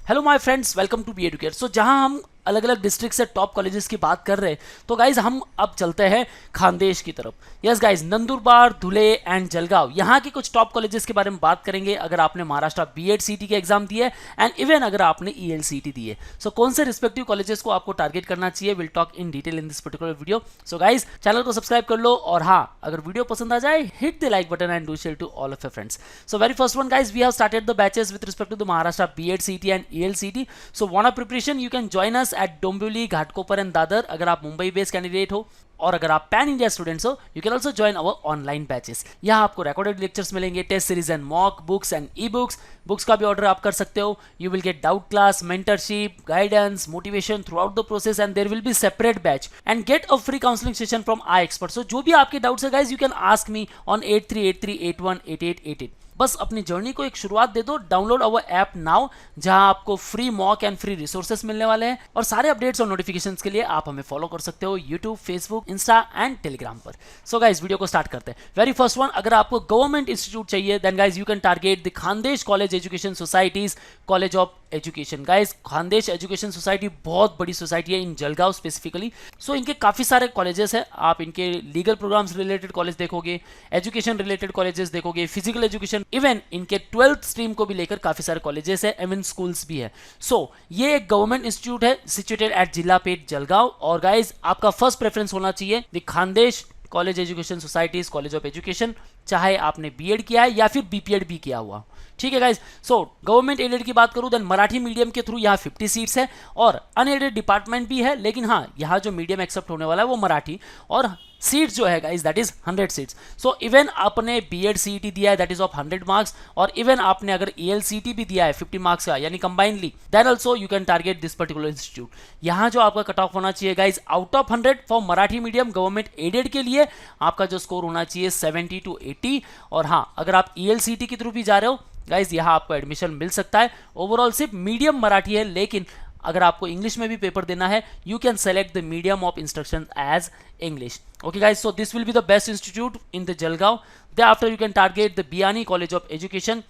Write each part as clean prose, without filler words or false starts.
Hello my friends, welcome to be educate. So जहां हम अलग अलग डिस्ट्रिक्ट से टॉप कॉलेजेस की बात कर रहे हैं, तो गाइज हम अब चलते हैं खानदेश की तरफ। Yes guys, Nandurbar, Dhule and Jalgaon, यहाँ की कुछ टॉप कॉलेजेस के बारे में बात करेंगे। अगर आपने महाराष्ट्र बीएड सीटी के एग्जाम दिए एंड इवन अगर आपने ईएलसीटी दिए, सो कौन से रिस्पेक्टिव कॉलेजेस को आपको टारगेट करना चाहिए, will talk in detail in this particular video. So guys, channel को सब्सक्राइब कर लो और हाँ, अगर वीडियो पसंद आ जाए, hit the like button and do share to all of your friends. So very first one guys, we have started the batches with respect to the Maharashtra BEd CET and ELCT. So want a preparation, you can join us at Dombivli, Ghatkopar and Dadar अगर आप Mumbai based candidate हो, और अगर आप pan India students हो, you can also join our online batches. यहाँ आपको recorded lectures मिलेंगे, test series and mock books and e books. Books का भी ऑर्डर आप कर सकते हो। You will get doubt class, mentorship, guidance, motivation throughout the process and there will be separate batch and get a free counselling session from I expert. So जो भी आपके doubts है guys, you can ask me on 8383818888। बस अपनी journey को एक शुरुआत दे दो। डाउनलोड अवर ऐप नाउ, जहां आपको free mock and free resources मिलने वाले हैं, और सारे अपडेट्स और नोटिफिकेशंस के लिए आप हमें फॉलो कर सकते हो YouTube, Facebook, Insta and Telegram पर। सो गाइज, वीडियो को स्टार्ट करते हैं। वेरी फर्स्ट वन, अगर आपको गवर्नमेंट इंस्टीट्यूट चाहिए, then guys you can target the Khandesh college education societies college of education. Guys, Khandesh education society बहुत बड़ी सोसाइटी है इन जलगांव स्पेसिफिकली। सो इनके काफी सारे कॉलेजेस हैं। आप इनके लीगल प्रोग्राम्स रिलेटेड कॉलेज देखोगे, एजुकेशन रिलेटेड कॉलेजेस देखोगे, फिजिकल एजुकेशन, इवन इनके 12th स्ट्रीम को भी लेकर काफी सारे कॉलेजेस है, एवं स्कूल्स भी है। सो ये एक गवर्नमेंट इंस्टीट्यूट है सिचुएटेड एट जिलापेट जलगांव। और गाइज, आपका फर्स्ट प्रेफरेंस होना चाहिए the Khandesh college education societies college of education, चाहे आपने बीएड किया है या फिर बीपीएड भी किया हुआ। ठीक है गाइज। सो गवर्नमेंट एडेड की बात करूं, देन मराठी मीडियम के थ्रू यहाँ 50 सीट्स है, और अनएडेड डिपार्टमेंट भी है, लेकिन हाँ, यहाँ जो मीडियम एक्सेप्ट होने वाला है वो मराठी, और सीट्स जो है guys that is 100 seats. So even आपने बीएड सीईटी दिया है दैट इज ऑफ 100 मार्क्स, और इवन आपने अगर ईएलसीटी भी दिया है 50 मार्क्स का, यानी combinedly, then also you can target this particular institute. यहाँ जो आपका कट ऑफ होना चाहिए guys, out of 100 for Marathi medium government aided के लिए आपका जो स्कोर होना चाहिए 70 to 80। और हाँ, अगर आप ईएलसीटी के थ्रू भी जा रहे हो गाइज, यहाँ आपको एडमिशन मिल सकता है। ओवरऑल सिर्फ मीडियम मराठी है, लेकिन अगर आपको इंग्लिश में भी पेपर देना है, you can select the medium of instruction as English. Okay guys, so this will be the best institute in the Jalgaon. thereafter you can target the Biyani college of education,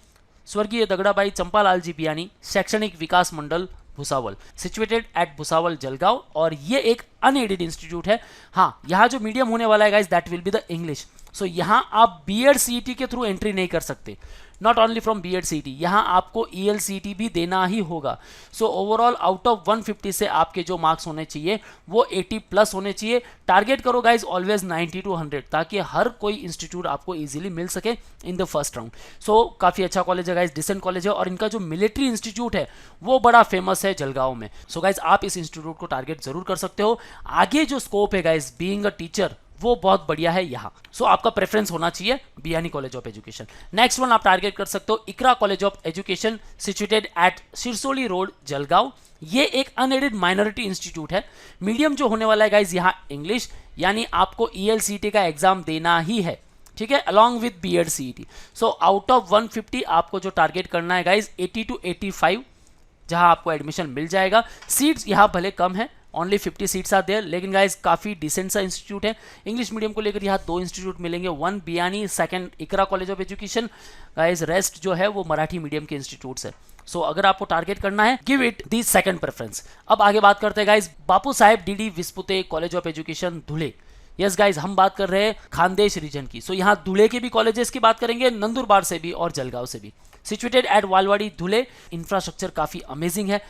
स्वर्गीय Dagdabai Champalal ji Biyani Shaikshanik Vikas Mandal Bhusawal, situated at Bhusawal Jalgaon, और ये एक unaided institute है। हाँ, यहाँ जो medium होने वाला है guys, that will be the English. So यहाँ आप बीएड सीईटी के थ्रू एंट्री नहीं कर सकते, not only from BEd CET, यहाँ आपको ईएलसीटी भी देना ही होगा। सो ओवरऑल आउट ऑफ 150 से आपके जो मार्क्स होने चाहिए वो 80 प्लस होने चाहिए। टारगेट करो गाइज ऑलवेज 90 to 100, ताकि हर कोई इंस्टीट्यूट आपको इजीली मिल सके इन द फर्स्ट राउंड। सो काफ़ी अच्छा कॉलेज है गाइज, डिसेंट कॉलेज है, और इनका जो मिलिट्री इंस्टीट्यूट है वो बड़ा फेमस है जलगांव में। सो गाइज, आप इस इंस्टीट्यूट को टारगेट जरूर कर सकते हो। आगे जो स्कोप है गाइज, बीइंग अ टीचर, वो बहुत बढ़िया है यहाँ। सो आपका प्रेफरेंस होना चाहिए Biyani college of education. Next one आप टारगेट कर सकते हो Iqra college of education, situated at Sirsoli road Jalgaon. ये एक अनएडेड माइनॉरिटी इंस्टीट्यूट है। मीडियम जो होने वाला है गाइज यहाँ इंग्लिश, यानी आपको ईएलसीटी का एग्जाम देना ही है, ठीक है, along with BEd CET. So out of 150 आपको जो टारगेट करना है गाइज 80 to 85, जहां आपको एडमिशन मिल जाएगा। सीट्स यहाँ भले कम है, ओनली 50 सीट्स आर देयर, लेकिन गाइज काफ़ी डिसेंट सा इंस्टीट्यूट है। इंग्लिश मीडियम को लेकर यहाँ 2 इंस्टीट्यूट मिलेंगे, one Biyani, second Iqra college of education. Guys rest जो है वो मराठी मीडियम के इंस्टीट्यूट्स है। सो अगर आपको टारगेट करना है, give it the second preference. अब आगे बात करते हैं guys Bapu Saheb DD Vispute college of education Dhule. Yes guys, हम बात कर रहे हैं खानदेश रीजन की। सो यहाँ धुले के भी कॉलेजेस की बात करेंगे, नंदुरबार से भी और जलगांव से भी। सिचुएटेड एट वालवाड़ी धुले, इंफ्रास्ट्रक्चर काफ़ी अमेजिंग है।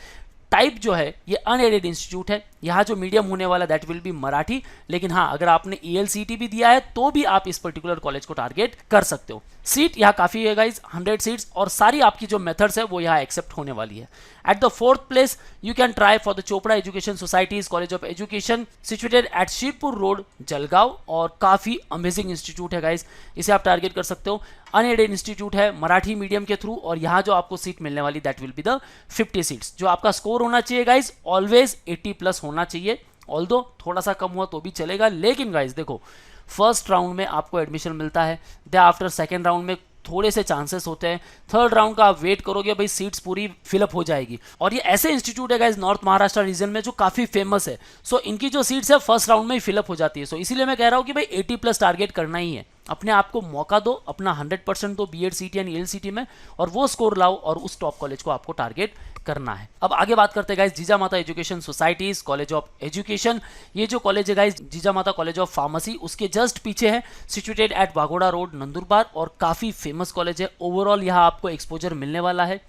टाइप जो है ये अनएडेड इंस्टीट्यूट है। यहाँ जो मीडियम होने वाला दैट विल बी मराठी, लेकिन हाँ, अगर आपने ईएलसीटी भी दिया है तो भी आप इस पर्टिकुलर कॉलेज को टारगेट कर सकते हो। सीट यहाँ काफ़ी है गाइज, 100 सीट्स, और सारी आपकी जो मेथड्स है वो यहाँ एक्सेप्ट होने वाली है। At the 4th place you can try for the Chopra education societies college of education, situated eight Shirpur road Jalgaon, और काफ़ी अमेजिंग इंस्टीट्यूट है गाइज, इसे आप टारगेट कर सकते हो। अनएडेड इंस्टीट्यूट है मराठी मीडियम के थ्रू, और यहाँ जो आपको सीट मिलने वाली that will be the 50 seats. जो आपका स्कोर होना चाहिए गाइज ऑलवेज 80 प्लस होना चाहिए, ऑल्दो थोड़ा सा कम हुआ तो भी चलेगा, लेकिन गाइज देखो, फर्स्ट राउंड में आपको एडमिशन मिलता है, दे आफ्टर सेकेंड राउंड में थोड़े से चांसेस होते हैं, थर्ड राउंड का आप वेट करोगे भाई सीट्स पूरी फिलअप हो जाएगी। और ये ऐसे इंस्टीट्यूट है गाइज नॉर्थ महाराष्ट्र रीजन में जो काफ़ी फेमस है। सो इनकी जो सीट्स है फर्स्ट राउंड में ही फिलअप हो जाती है। सो इसीलिए मैं कह रहा हूँ कि भाई 80 प्लस टारगेट करना ही है। अपने आप को मौका दो, अपना 100% दो बीएड सीटी एंड ईएलसीटी में, और वो स्कोर लाओ और उस टॉप कॉलेज को आपको टारगेट करना है। अब आगे बात करते हैं guys Jijamata education societies college of education. ये जो कॉलेज है guys Jijamata college of pharmacy, उसके जस्ट पीछे है, situated at Waghoda road Nandurbar, और काफ़ी फेमस कॉलेज है। ओवरऑल यहाँ आपको एक्सपोजर मिलने वाला है।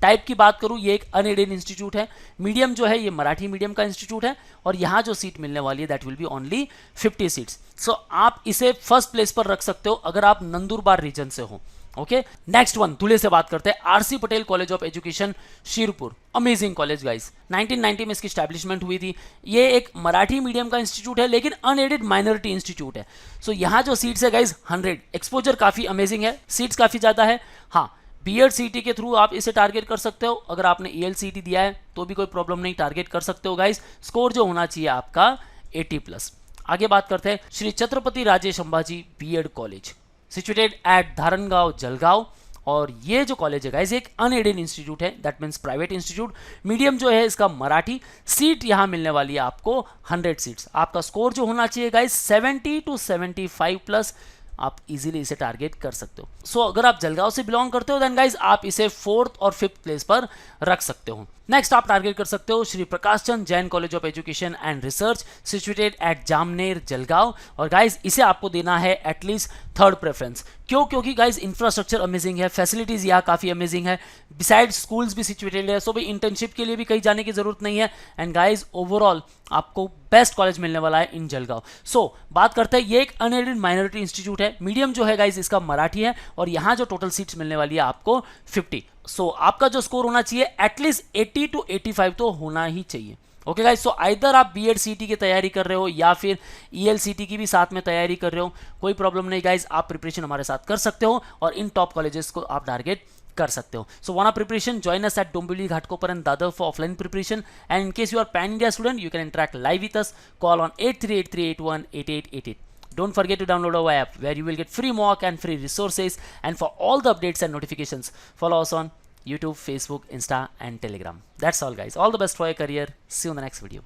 टाइप की बात करूँ, ये एक अनएडेड इंस्टीट्यूट है। मीडियम जो है ये मराठी मीडियम का इंस्टीट्यूट है, और यहाँ जो सीट मिलने वाली है that will be only 50 seats. So आप इसे फर्स्ट प्लेस पर रख सकते हो अगर आप नंदुरबार रीजन से हो। ओके, नेक्स्ट वन धुले से बात करते हैं, RC Patel college of education Shirpur. Amazing college guys, 1990 में इसकी स्टैब्लिशमेंट हुई थी। ये एक मराठी मीडियम का इंस्टीट्यूट है लेकिन अनएडेड माइनॉरिटी इंस्टीट्यूट है। सो यहाँ जो सीट्स है गाइस 100, एक्सपोजर काफ़ी अमेजिंग है, सीट्स काफ़ी ज़्यादा है। हाँ, बीएड सीटी के थ्रू आप इसे टारगेट कर सकते हो, अगर आपने ईएलसीटी दिया है तो भी कोई प्रॉब्लम नहीं, टारगेट कर सकते हो गाइस। स्कोर जो होना चाहिए आपका 80+। आगे बात करते हैं Shri Chhatrapati Raje Sambhaji BEd college, situated at Dharangaon Jalgaon, और ये जो कॉलेज है गाइस एक अनएडेड इंस्टीट्यूट है, that means private institute. Medium जो है इसका मराठी, सीट यहाँ मिलने वाली है आपको 100 सीट्स। आपका स्कोर जो होना चाहिए गाइस 70 to 75+, आप इजीली इसे टारगेट कर सकते हो। सो अगर आप जलगांव से बिलोंग करते हो देन गाइस आप इसे 4th और 5th प्लेस पर रख सकते हो। नेक्स्ट आप टारगेट कर सकते हो Shri Prakash Chand Jain college of education and research, situated at Jamner Jalgaon, और गाइस इसे आपको देना है एटलीस्ट 3rd प्रेफरेंस। क्यों? क्योंकि गाइस इंफ्रास्ट्रक्चर अमेजिंग है, फैसिलिटीज यहाँ काफ़ी अमेजिंग है, बिसाइड स्कूल्स भी सिचुएटेड है। सो भाई इंटर्नशिप के लिए भी कहीं जाने की जरूरत नहीं है, एंड गाइस ओवरऑल आपको बेस्ट कॉलेज मिलने वाला है इन जलगांव। सो बात करते हैं, ये एक अनएडेड माइनॉरिटी इंस्टीट्यूट है। मीडियम जो है गाइस इसका मराठी है, और यहाँ जो टोटल सीट्स मिलने वाली है आपको 50। सो आपका जो स्कोर होना चाहिए एटलीस्ट 80 to 85 तो होना ही चाहिए। ओके गाइस, सो आइदर आप बीएड सीटी की तैयारी कर रहे हो या फिर ईएलसीटी की भी साथ में तैयारी कर रहे हो, कोई प्रॉब्लम नहीं गाइस, आप प्रिपरेशन हमारे साथ कर सकते हो और इन टॉप कॉलेजेस को आप टारगेट कर सकते हो। So wanna preparation, join us at Dombivli Ghatkopar and Dadar for offline preparation, and in case you are pan India student you can interact live with us, call on 8383818888। Don't forget to download our app where you will get free mock and free resources, and for all the updates and notifications follow us on YouTube, Facebook, Insta and Telegram. That's all guys. All the best for your career. See you in the next video.